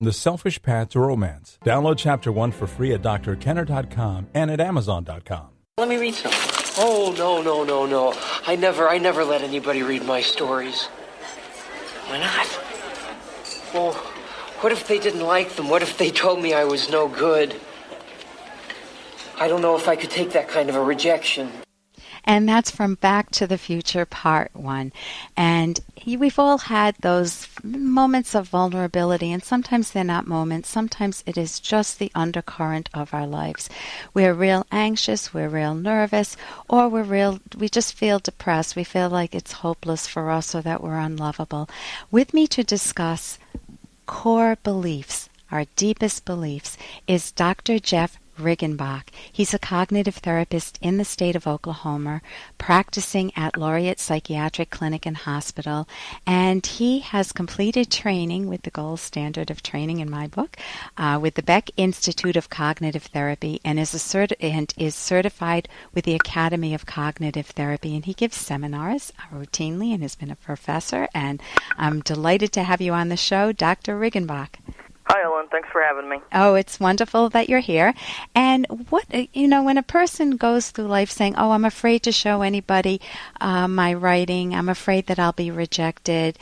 The Selfish Path to Romance. Download Chapter 1 for free at drkenner.com and at amazon.com. Let me read some. Oh, no. I never let anybody read my stories. Why not? Well, what if they didn't like them? What if they told me I was no good? I don't know if I could take that kind of a rejection. And that's from Back to the Future Part 1. And we've all had those moments of vulnerability, and sometimes they're not moments. Sometimes it is just the undercurrent of our lives. We're real anxious, we're real nervous, or we just feel depressed. We feel like it's hopeless for us or that we're unlovable. With me to discuss core beliefs, our deepest beliefs, is Dr. Jeff Riggenbach. He's a cognitive therapist in the state of Oklahoma, practicing at Laureate Psychiatric Clinic and Hospital, and he has completed training with the gold standard of training in my book, with the Beck Institute of Cognitive Therapy, and is certified with the Academy of Cognitive Therapy, and he gives seminars routinely and has been a professor, and I'm delighted to have you on the show, Dr. Riggenbach. Hi, Ellen. Thanks for having me. Oh, it's wonderful that you're here. And when a person goes through life saying, oh, I'm afraid to show anybody my writing, I'm afraid that I'll be rejected,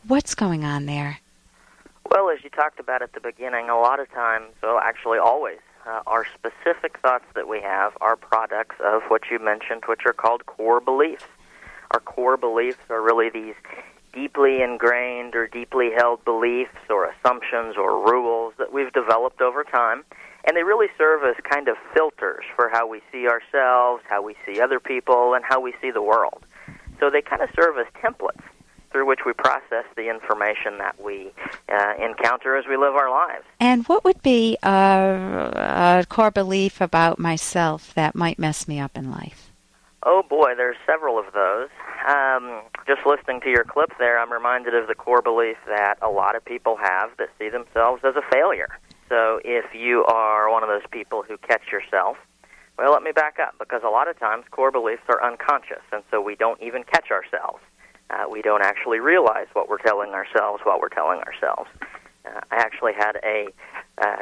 what's going on there? Well, as you talked about at the beginning, a lot of times, well, actually always, our specific thoughts that we have are products of what you mentioned, which are called core beliefs. Our core beliefs are really these deeply ingrained or deeply held beliefs or assumptions or rules that we've developed over time, and they really serve as kind of filters for how we see ourselves, how we see other people, and how we see the world. So they kind of serve as templates through which we process the information that we encounter as we live our lives. And what would be a core belief about myself that might mess me up in life? Oh, boy, there's several of those. Just listening to your clip there, I'm reminded of the core belief that a lot of people have that see themselves as a failure. So if you are one of those people who catch yourself, well, let me back up, because a lot of times core beliefs are unconscious, and so we don't even catch ourselves. We don't actually realize what we're telling ourselves while we're telling ourselves. I actually had a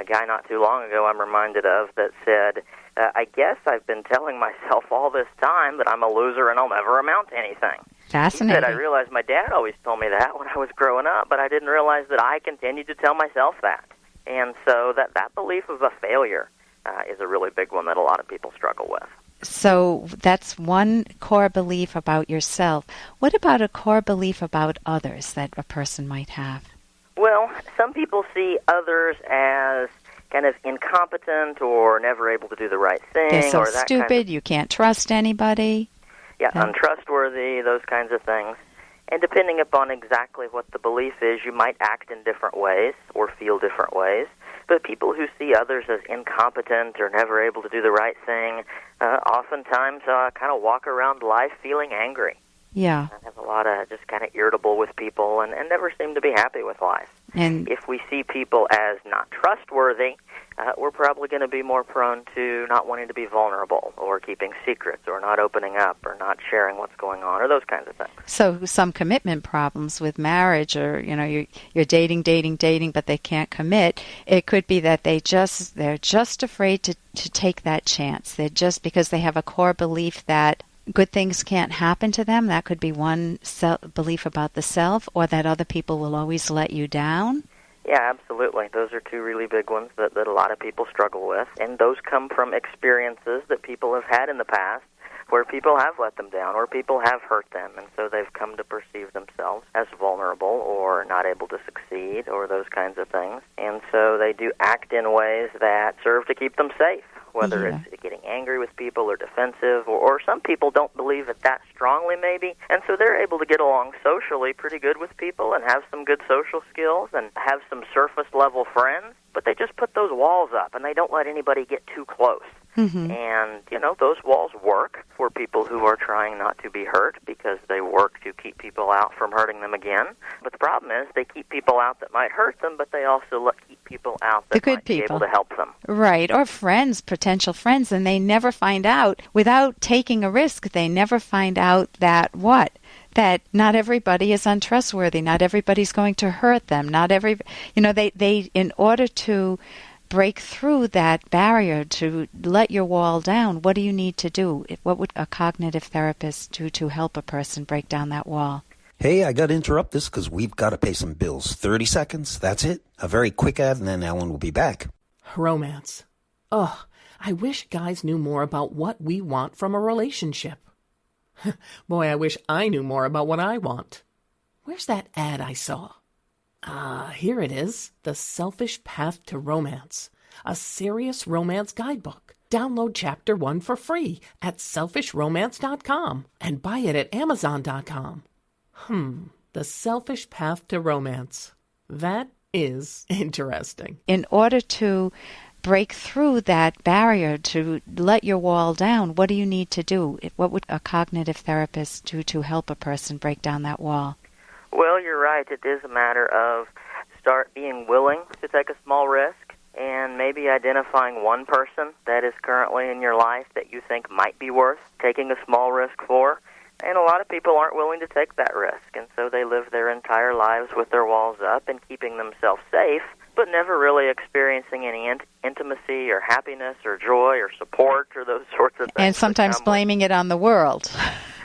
guy not too long ago I'm reminded of that said, I guess I've been telling myself all this time that I'm a loser and I'll never amount to anything. Fascinating. He said, I realized my dad always told me that when I was growing up, but I didn't realize that I continued to tell myself that. And so that belief of a failure is a really big one that a lot of people struggle with. So that's one core belief about yourself. What about a core belief about others that a person might have? Well, some people see others as kind of incompetent or never able to do the right thing. They're so or that stupid, kind of, you can't trust anybody. Yeah, untrustworthy, those kinds of things. And depending upon exactly what the belief is, you might act in different ways or feel different ways. But people who see others as incompetent or never able to do the right thing oftentimes kind of walk around life feeling angry. Yeah. And have a lot of just kind of irritable with people and never seem to be happy with life. And if we see people as not trustworthy, we're probably going to be more prone to not wanting to be vulnerable or keeping secrets or not opening up or not sharing what's going on or those kinds of things. So some commitment problems with marriage, or you're dating, but they can't commit. It could be that they're just afraid to take that chance. They're just because they have a core belief that good things can't happen to them. That could be one belief about the self, or that other people will always let you down. Yeah, absolutely. Those are two really big ones that a lot of people struggle with. And those come from experiences that people have had in the past where people have let them down or people have hurt them. And so they've come to perceive themselves as vulnerable or not able to succeed or those kinds of things. And so they do act in ways that serve to keep them safe, whether it's getting angry with people or defensive, or some people don't believe it that strongly maybe, and so they're able to get along socially pretty good with people and have some good social skills and have some surface-level friends, but they just put those walls up and they don't let anybody get too close. Mm-hmm. And, those walls work for people who are trying not to be hurt because they work to keep people out from hurting them again. But the problem is they keep people out that might hurt them, but they also keep people out that might be able to help them. Right, or friends, potential friends, and they never find out, without taking a risk, they never find out that that not everybody is untrustworthy. Not everybody's going to hurt them. They in order to break through that barrier, to let your wall down, what do you need to do? What would a cognitive therapist do to help a person break down that wall? Hey, I got to interrupt this because we've got to pay some bills. 30 seconds, that's it. A very quick ad, and then Ellen will be back. Romance. Ugh, I wish guys knew more about what we want from a relationship. Boy, I wish I knew more about what I want. Where's that ad I saw? Here it is. The Selfish Path to Romance. A serious romance guidebook. Download Chapter 1 for free at selfishromance.com and buy it at amazon.com. The Selfish Path to Romance. That is interesting. In order to break through that barrier, to let your wall down, what do you need to do? What would a cognitive therapist do to help a person break down that wall? Well, you're right. It is a matter of start being willing to take a small risk and maybe identifying one person that is currently in your life that you think might be worth taking a small risk for. And a lot of people aren't willing to take that risk, and so they live their entire lives with their walls up and keeping themselves safe, but never really experiencing any intimacy or happiness or joy or support or those sorts of things. And sometimes blaming it on the world.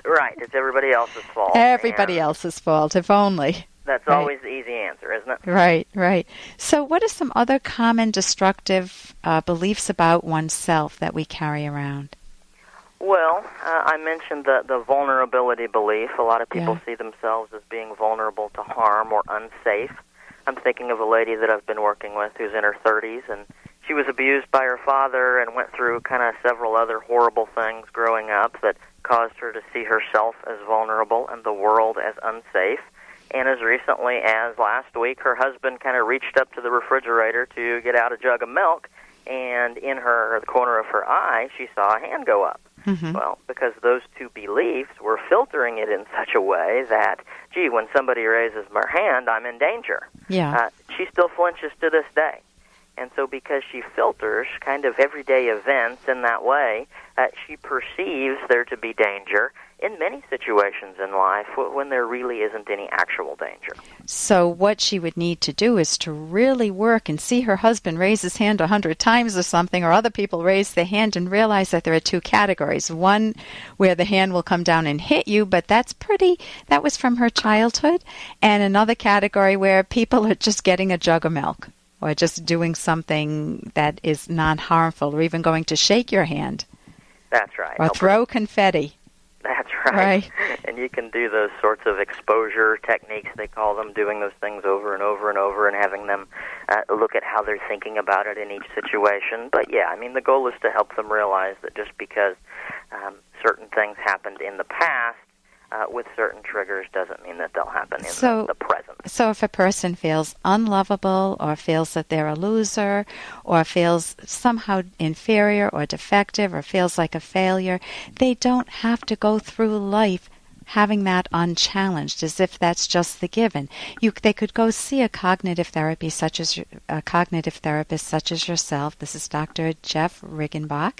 Right, it's everybody else's fault. Everybody else's fault, if only. That's always the easy answer, isn't it? Right. So what are some other common destructive beliefs about oneself that we carry around? Well, I mentioned the vulnerability belief. A lot of people see themselves as being vulnerable to harm or unsafe. I'm thinking of a lady that I've been working with who's in her 30s, and she was abused by her father and went through kind of several other horrible things growing up that caused her to see herself as vulnerable and the world as unsafe. And as recently as last week, her husband kind of reached up to the refrigerator to get out a jug of milk, and in the corner of her eye, she saw a hand go up. Mm-hmm. Well, because those two beliefs were filtering it in such a way that, gee, when somebody raises their hand, I'm in danger. Yeah. She still flinches to this day. And so because she filters kind of everyday events in that way, she perceives there to be danger in many situations in life when there really isn't any actual danger. So what she would need to do is to really work and see her husband raise his hand 100 times or something, or other people raise their hand, and realize that there are two categories. One where the hand will come down and hit you, but that was from her childhood. And another category where people are just getting a jug of milk, or just doing something that is non-harmful, or even going to shake your hand. That's right. Or throw confetti. That's right. And you can do those sorts of exposure techniques, they call them, doing those things over and over and over and having them look at how they're thinking about it in each situation. But yeah, I mean, the goal is to help them realize that just because certain things happened in the past with certain triggers doesn't mean that they'll happen in the present. So if a person feels unlovable, or feels that they're a loser, or feels somehow inferior or defective, or feels like a failure, they don't have to go through life having that unchallenged, as if that's just the given. They could go see a cognitive therapist such as yourself. This is Dr. Jeff Riggenbach,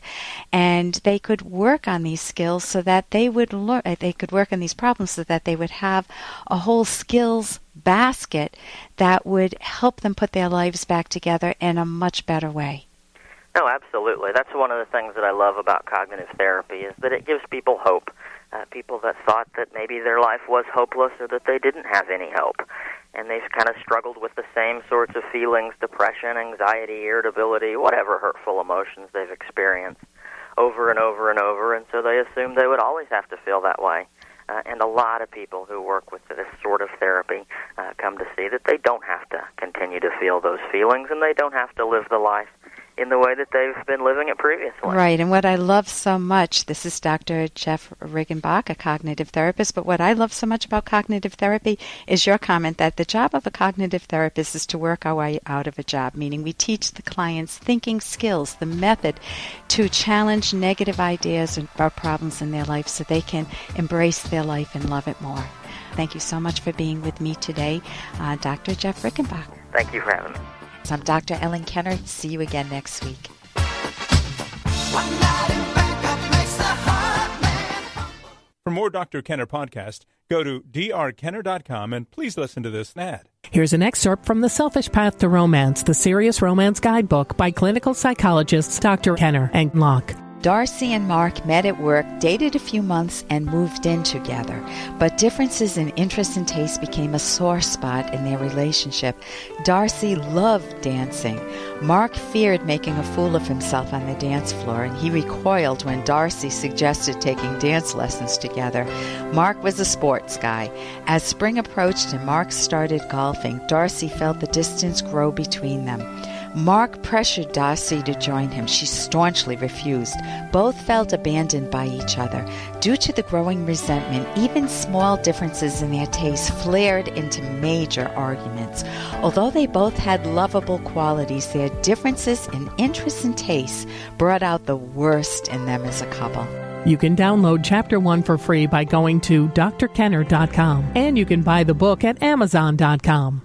and they could work on these skills so that they would learn. They could work on these problems so that they would have a whole skills basket that would help them put their lives back together in a much better way. No, absolutely. That's one of the things that I love about cognitive therapy, is that it gives people hope. People that thought that maybe their life was hopeless or that they didn't have any hope. And they've kind of struggled with the same sorts of feelings, depression, anxiety, irritability, whatever hurtful emotions they've experienced over and over and over, and so they assumed they would always have to feel that way. And a lot of people who work with this sort of therapy come to see that they don't have to continue to feel those feelings, and they don't have to live the life in the way that they've been living it previously. Right, and what I love so much, this is Dr. Jeff Riggenbach, a cognitive therapist, but what I love so much about cognitive therapy is your comment that the job of a cognitive therapist is to work our way out of a job, meaning we teach the clients thinking skills, the method to challenge negative ideas or problems in their life so they can embrace their life and love it more. Thank you so much for being with me today, Dr. Jeff Riggenbach. Thank you for having me. I'm Dr. Ellen Kenner. See you again next week. For more Dr. Kenner podcasts, Go to drkenner.com and please listen to this ad. Here's an excerpt from The Selfish Path to Romance, the Serious Romance Guidebook by clinical psychologists Dr. Kenner and Locke. Darcy and Mark met at work, dated a few months, and moved in together. But differences in interest and taste became a sore spot in their relationship. Darcy loved dancing. Mark feared making a fool of himself on the dance floor, and he recoiled when Darcy suggested taking dance lessons together. Mark was a sports guy. As spring approached and Mark started golfing, Darcy felt the distance grow between them. Mark pressured Darcy to join him. She staunchly refused. Both felt abandoned by each other. Due to the growing resentment, even small differences in their tastes flared into major arguments. Although they both had lovable qualities, their differences in interests and tastes brought out the worst in them as a couple. You can download Chapter 1 for free by going to drkenner.com, and you can buy the book at amazon.com.